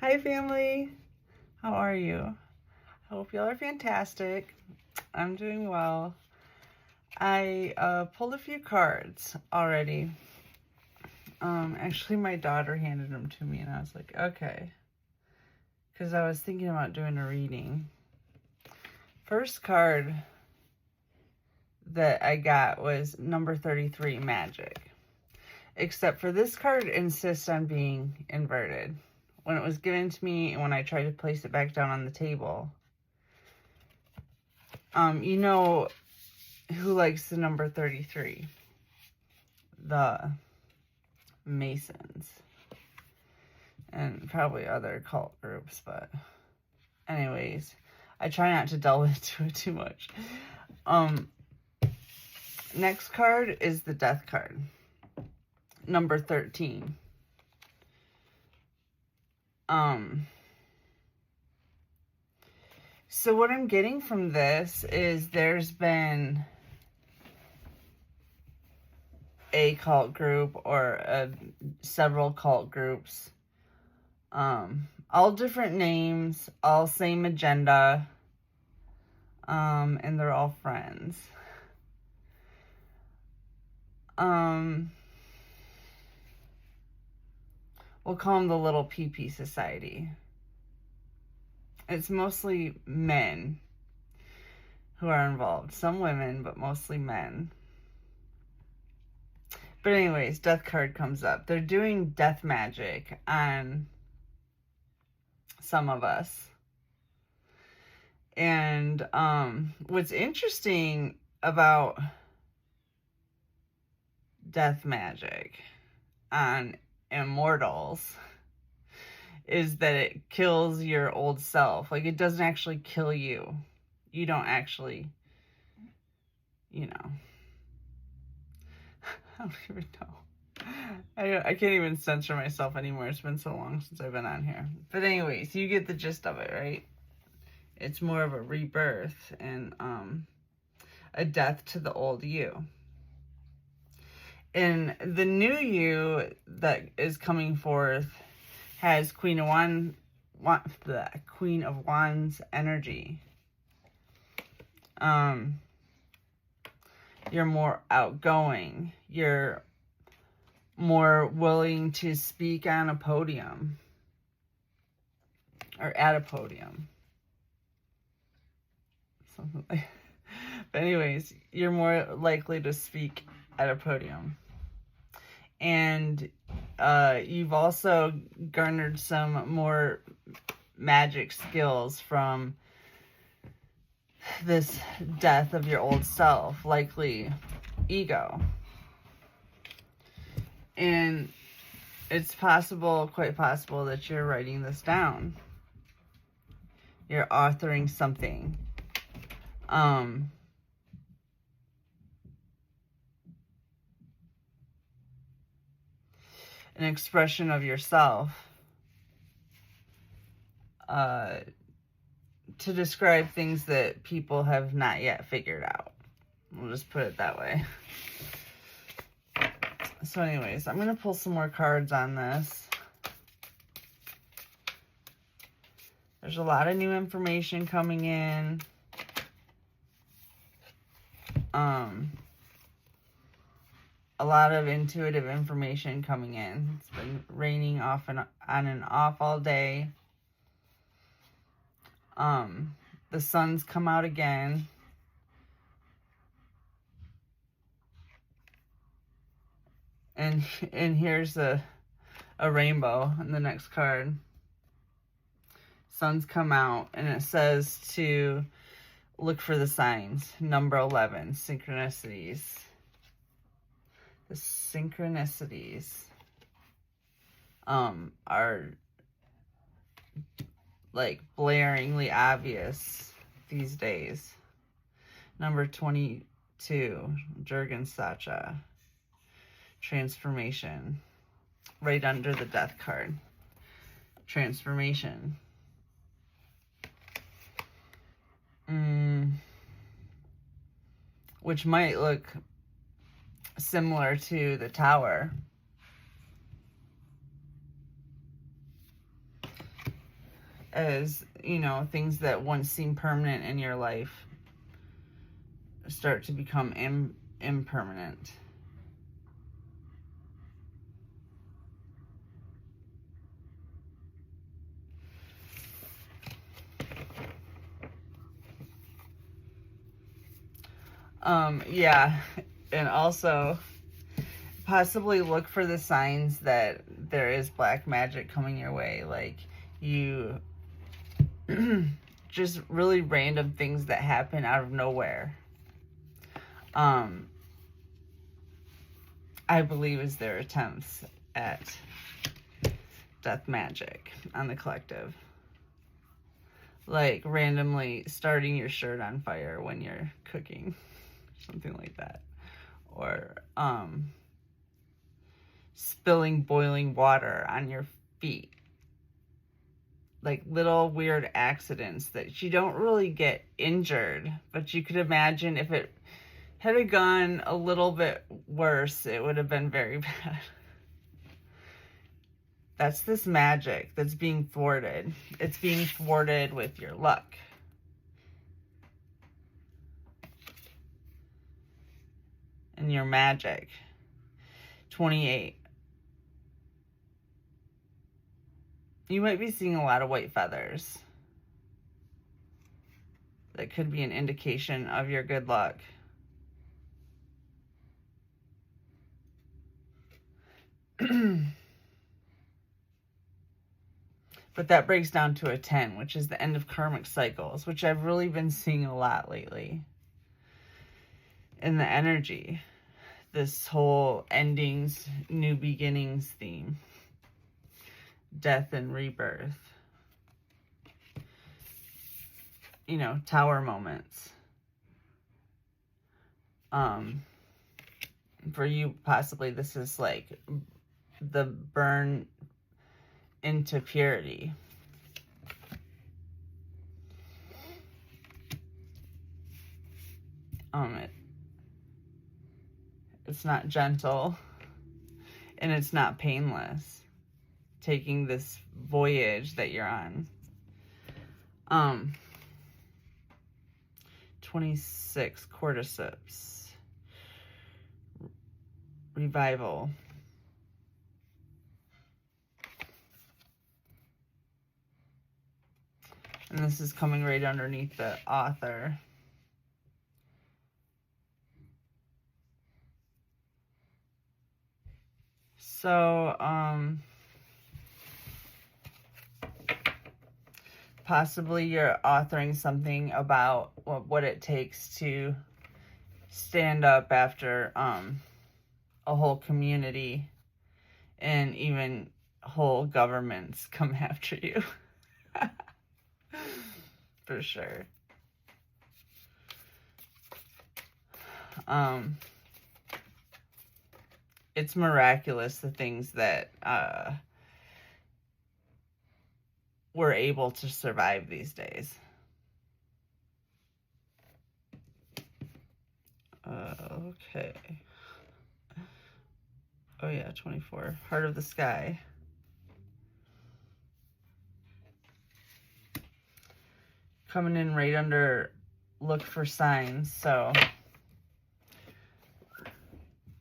Hi family, how are you? Hope y'all are fantastic. I'm doing well. I pulled a few cards already. Actually my daughter handed them to me and I was like, okay. Because I was thinking about doing a reading. First card that I got was number 33, Magic. Except for this card insists on being inverted. When it was given to me and when I tried to place it back down on the table. You know who likes the number 33? The Masons. And probably other cult groups, but anyways, I try not to delve into it too much. Next card is the Death card. Number 13. So what I'm getting from this is there's been a cult group or several cult groups, all different names, all same agenda, and they're all friends. We'll call them the Little PP Society. It's mostly men who are involved. Some women, but mostly men. But anyways, Death card comes up. They're doing death magic on some of us. And what's interesting about death magic on Immortals is that it kills your old self. Like, it doesn't actually kill you. You don't actually, you know. I don't even know. I can't even censor myself anymore. It's been so long since I've been on here. But anyways, you get the gist of it, right? It's more of a rebirth and a death to the old you. And the new you that is coming forth has Queen of Wands energy. You're more outgoing. You're more willing to speak on a podium. Or at a podium. Something like that. But anyways, you're more likely to speak at a podium. And you've also garnered some more magic skills from this death of your old self, likely ego. And it's possible, quite possible, that you're writing this down. You're authoring something. An expression of yourself to describe things that people have not yet figured out. We'll just put it that way. So anyways, I'm going to pull some more cards on this. There's a lot of new information coming in. A lot of intuitive information coming in. It's been raining off and on and off all day. The sun's come out again. And here's a rainbow in the next card. Sun's come out and it says to look for the signs. Number 11, Synchronicities. The Synchronicities are like blaringly obvious these days. Number 22, Jurgen Sacha. Transformation. Right under the Death card. Transformation. Which might look similar to the Tower. as, you know, things that once seemed permanent in your life start to become impermanent. Yeah, and also possibly look for the signs that there is black magic coming your way, like you just really random things that happen out of nowhere. I believe is their attempts at death magic on the collective. Like randomly starting your shirt on fire when you're cooking. Something like that. Or spilling boiling water on your feet. Like little weird accidents that you don't really get injured, but you could imagine if it had gone a little bit worse, it would have been very bad. That's this magic that's being thwarted. It's being thwarted with your luck. And your magic. 28. You might be seeing a lot of white feathers. That could be an indication of your good luck. But that breaks down to a 10, which is the end of karmic cycles, which I've really been seeing a lot lately. In the energy. This whole endings, new beginnings theme. Death and rebirth. You know, tower moments. For you, possibly this is like the burn into purity. It's not gentle and it's not painless. Taking this voyage that you're on. 26 cordyceps. Revival. And this is coming right underneath the author. So, possibly you're authoring something about what it takes to stand up after a whole community and even whole governments come after you. For sure. It's miraculous the things that we're able to survive these days. Okay. Oh yeah, 24. Heart of the Sky. Coming in right under look for signs. So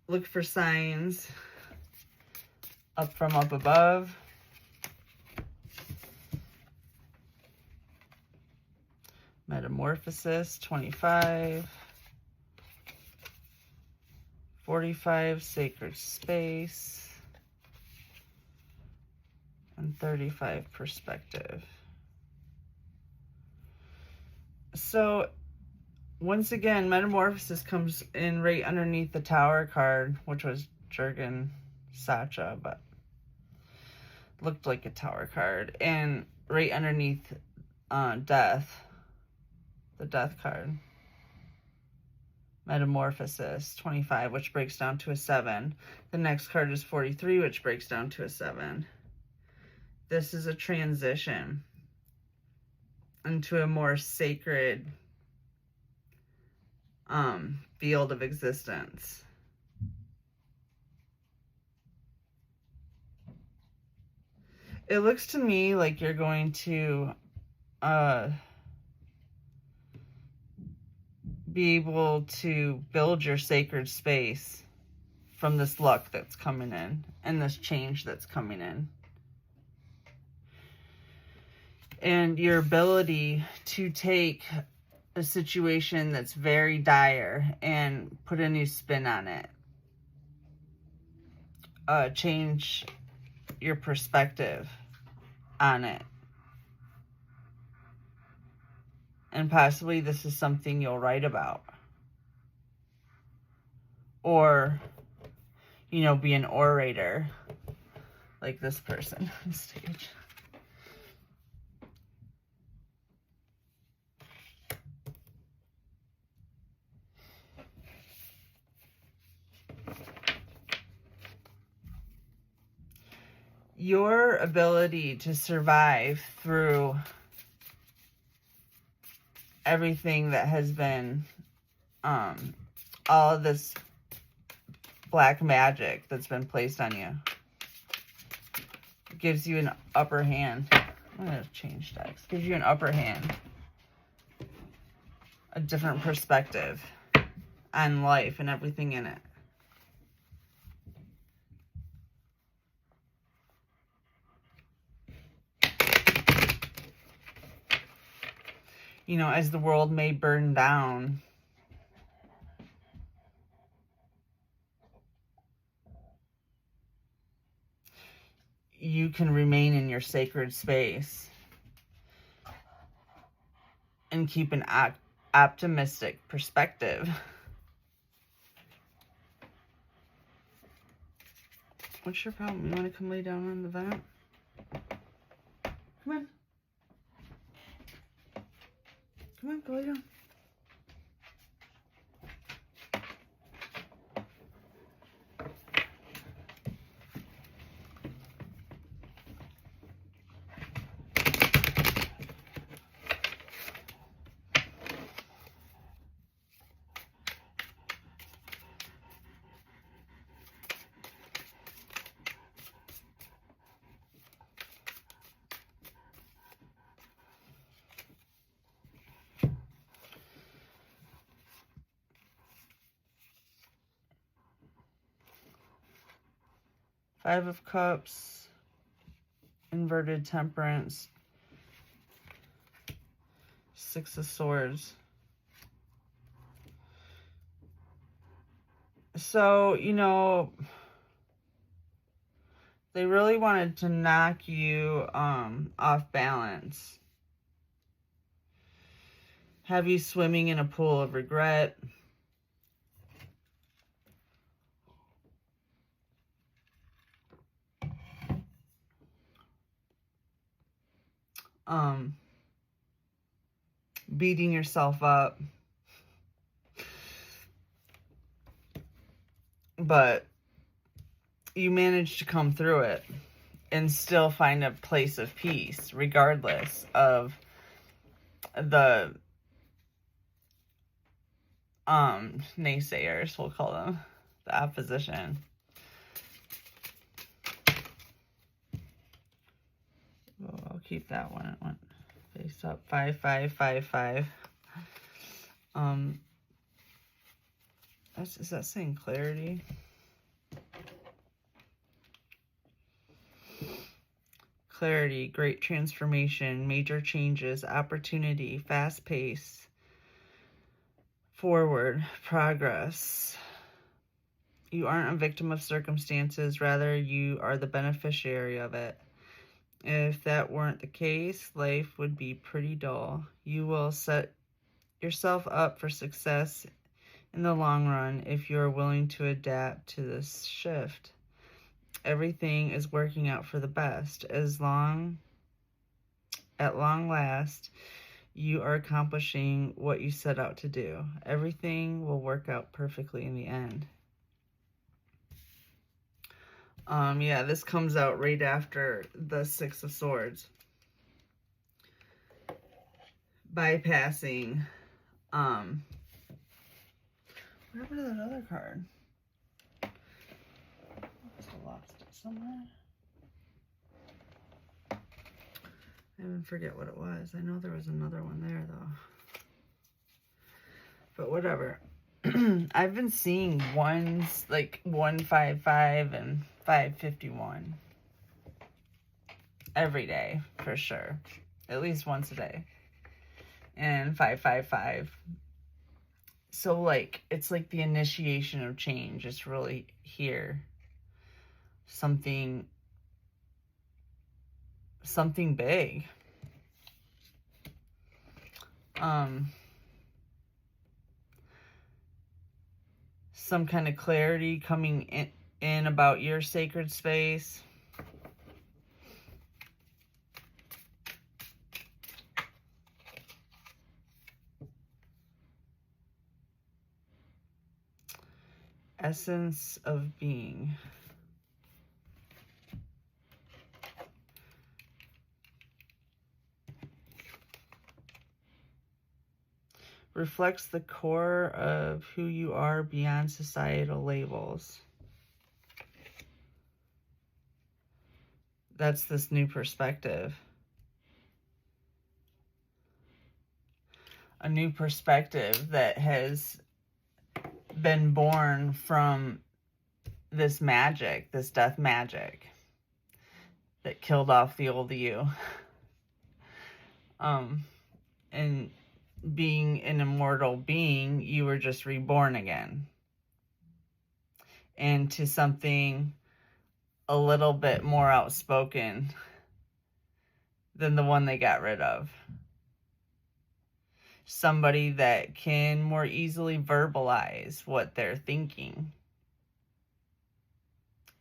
look for signs up from up above. Metamorphosis, 25. 45, Sacred Space. And 35, Perspective. So, once again, Metamorphosis comes in right underneath the Tower card, which was Jurgen Sacha, but looked like a Tower card. And right underneath Death, the Death card. Metamorphosis, 25, which breaks down to a 7. The next card is 43, which breaks down to a 7. This is a transition into a more sacred field of existence. It looks to me like you're going to be able to build your sacred space from this luck that's coming in and this change that's coming in. And your ability to take a situation that's very dire and put a new spin on it. Change your perspective on it. And possibly this is something you'll write about. Or, you know, be an orator like this person on stage. Your ability to survive through everything that has been all of this black magic that's been placed on you gives you an upper hand. I'm going to change decks. Gives you an upper hand. A different perspective on life and everything in it. You know, as the world may burn down, you can remain in your sacred space and keep an optimistic perspective. What's your problem? You want to come lay down on the vent? Come on. Come on, go lay down. Five of Cups, inverted Temperance, Six of Swords. So, you know, they really wanted to knock you off balance. Have you swimming in a pool of regret. Beating yourself up. But you managed to come through it and still find a place of peace, regardless of the naysayers, we'll call them, the opposition. Well, I'll keep that one. It went face up. 5, 5, 5, 5. Is that saying clarity? Clarity, great transformation, major changes, opportunity, fast pace, forward, progress. You aren't a victim of circumstances, rather you are the beneficiary of it. If that weren't the case, life would be pretty dull. You will set yourself up for success in the long run if you're willing to adapt to this shift. Everything is working out for the best. At long last, you are accomplishing what you set out to do. Everything will work out perfectly in the end. Yeah, this comes out right after the Six of Swords. Bypassing, what happened to that other card? I must have lost it somewhere. I even forget what it was. I know there was another one there, though. But whatever. I've been seeing ones like 155 and 551 every day for sure, at least once a day, and 555. So like it's like the initiation of change. It's really here. Something big. Some kind of clarity coming in about your sacred space. Essence of being. Reflects the core of who you are beyond societal labels. That's this new perspective. A new perspective that has been born from this magic, this death magic that killed off the old you. And being an immortal being, you were just reborn again into something a little bit more outspoken than the one they got rid of. Somebody that can more easily verbalize what they're thinking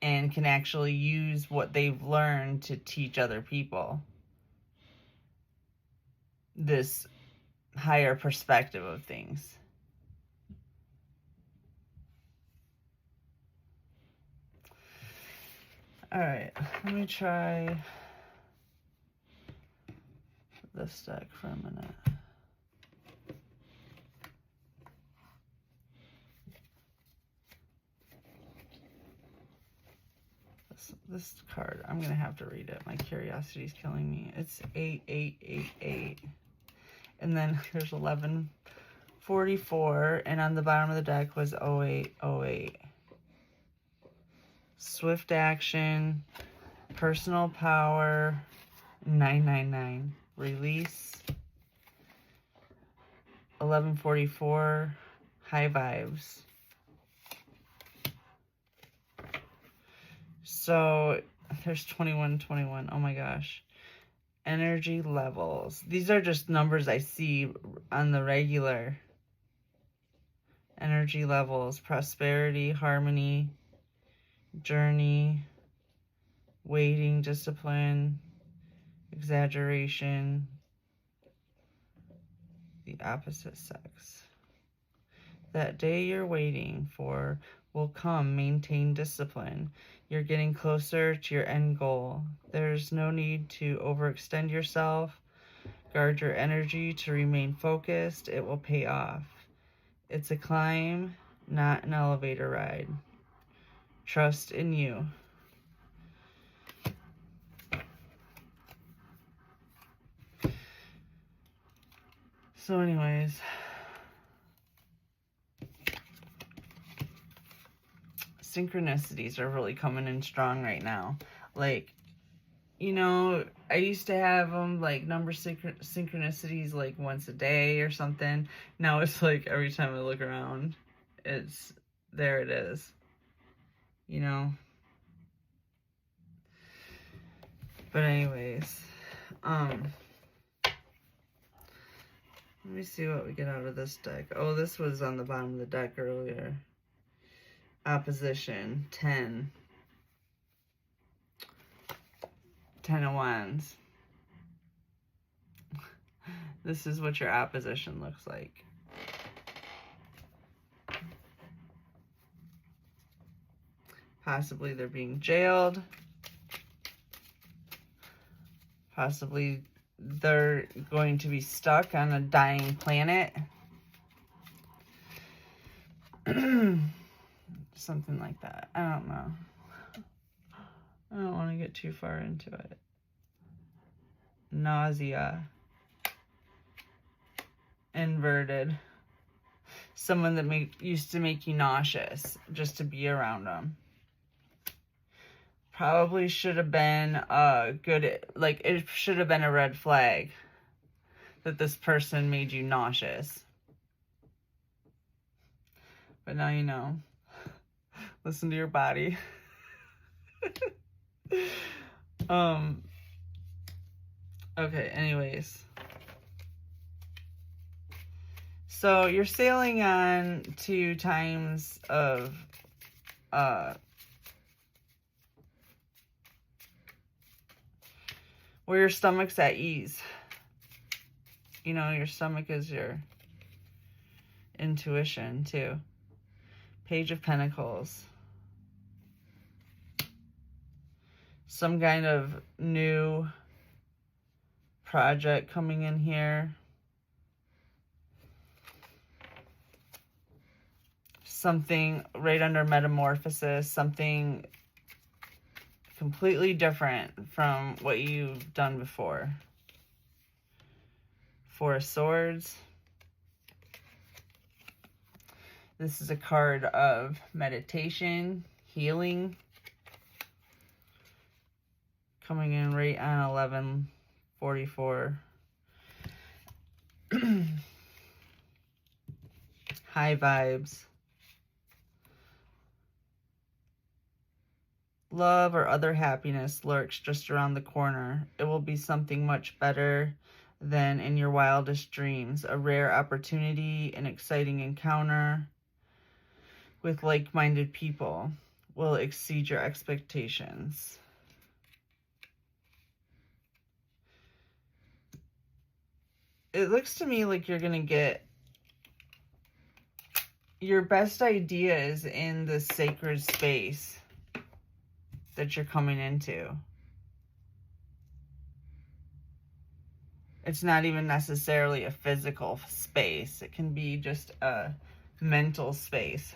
and can actually use what they've learned to teach other people this higher perspective of things. All right, let me try this deck for a minute. This card, I'm gonna have to read it. My curiosity is killing me. It's 8888. And then there's 1144, and on the bottom of the deck was 0808. Swift action, personal power, 999. Release, 1144. High vibes. So there's 2121. Oh my gosh. Energy levels. These are just numbers I see on the regular. Energy levels, prosperity, harmony, journey, waiting, discipline, exaggeration, the opposite sex. That day you're waiting for will come. Maintain discipline. You're getting closer to your end goal. There's no need to overextend yourself. Guard your energy to remain focused. It will pay off. It's a climb, not an elevator ride. Trust in you. So anyways, synchronicities are really coming in strong right now. Like, you know, I used to have them like number synchronicities like once a day or something. Now it's like every time I look around, it's there it is. You know? But anyways, let me see what we get out of this deck. Oh, this was on the bottom of the deck earlier. Opposition, 10. 10 of Wands. This is what your opposition looks like. Possibly they're being jailed. Possibly they're going to be stuck on a dying planet. Something like that. I don't know. I don't want to get too far into it. nausea, inverted. Someone that used to make you nauseous just to be around them. Probably should have been it should have been a red flag that this person made you nauseous. But now you know. Listen to your body. Okay, anyways. So you're sailing on to times of where your stomach's at ease. You know, your stomach is your intuition too. Page of Pentacles. Some kind of new project coming in here. Something right under metamorphosis, something completely different from what you've done before. Four of Swords. This is a card of meditation, healing. Coming in right on 1144. High vibes. Love or other happiness lurks just around the corner. It will be something much better than in your wildest dreams. A rare opportunity, an exciting encounter with like-minded people will exceed your expectations. It looks to me like you're going to get your best ideas in the sacred space that you're coming into. It's not even necessarily a physical space. It can be just a mental space.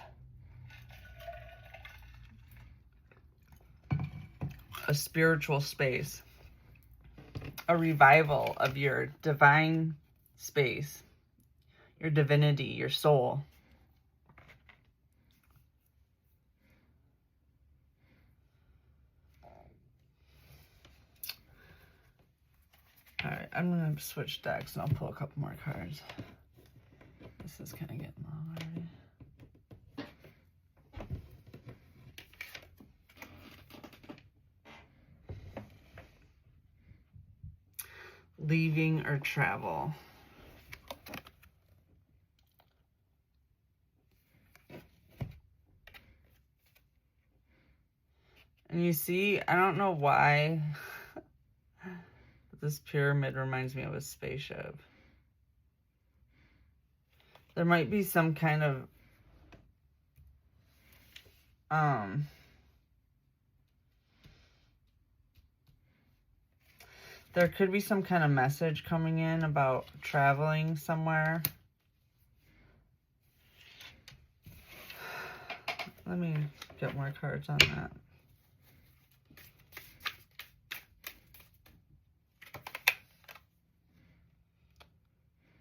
A spiritual space. A revival of your divine space. Your divinity, your soul. Alright, I'm going to switch decks and I'll pull a couple more cards. This is kind of getting long already. Leaving or travel. And you see, I don't know why this pyramid reminds me of a spaceship. There might be some kind of there could be some kind of message coming in about traveling somewhere. Let me get more cards on that.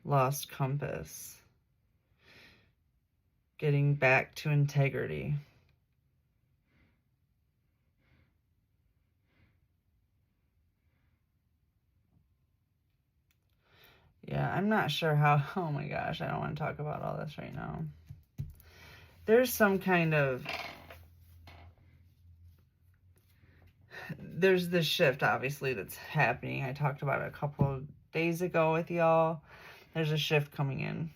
Lost compass. Getting back to integrity. Yeah, I'm not sure how... Oh my gosh, I don't want to talk about all this right now. There's some kind of... There's this shift, obviously, that's happening. I talked about it a couple of days ago with y'all. There's a shift coming in.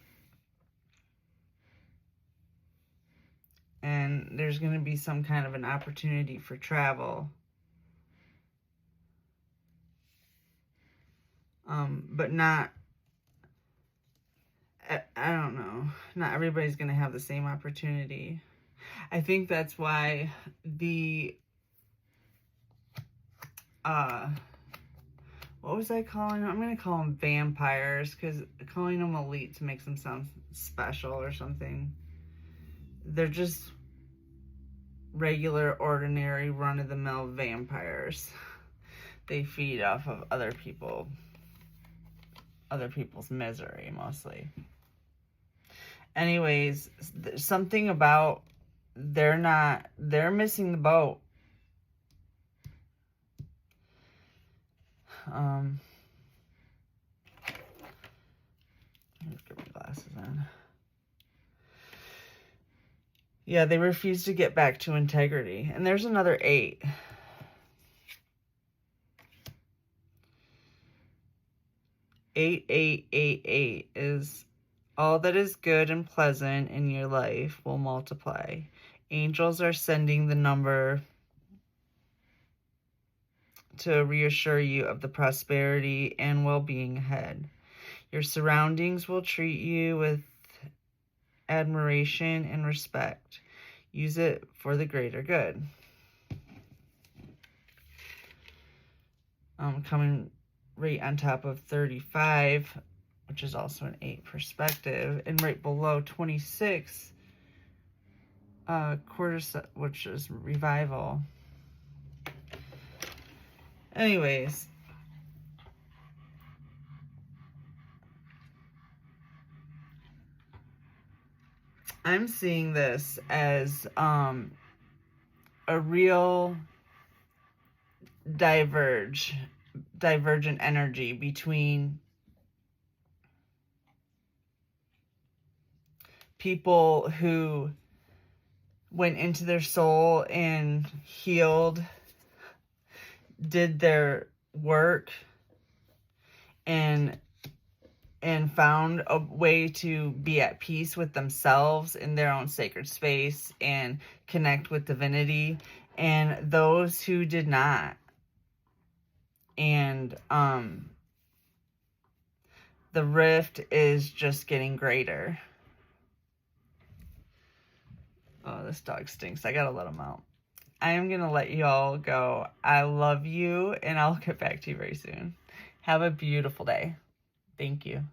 And there's going to be some kind of an opportunity for travel. But not... I don't know. Not everybody's going to have the same opportunity. I think that's why the... what was I calling them? I'm going to call them vampires, because calling them elites makes them sound special or something. They're just regular, ordinary, run-of-the-mill vampires. They feed off of other people other people's misery, mostly. Anyways, something about they're missing the boat. Let me get my glasses on. Yeah, they refuse to get back to integrity. And there's another 8. Eight, 8, 8, 8 is all that is good and pleasant in your life will multiply. Angels are sending the number to reassure you of the prosperity and well-being ahead. Your surroundings will treat you with admiration and respect. Use it for the greater good. Coming right on top of 35, which is also an 8 perspective, and right below 26, which is revival. Anyways, I'm seeing this as a real divergent energy between people who went into their soul and healed, did their work, and found a way to be at peace with themselves in their own sacred space and connect with divinity, and those who did not. And the rift is just getting greater. Oh, this dog stinks. I gotta let him out. I am gonna let you all go. I love you, and I'll get back to you very soon. Have a beautiful day. Thank you.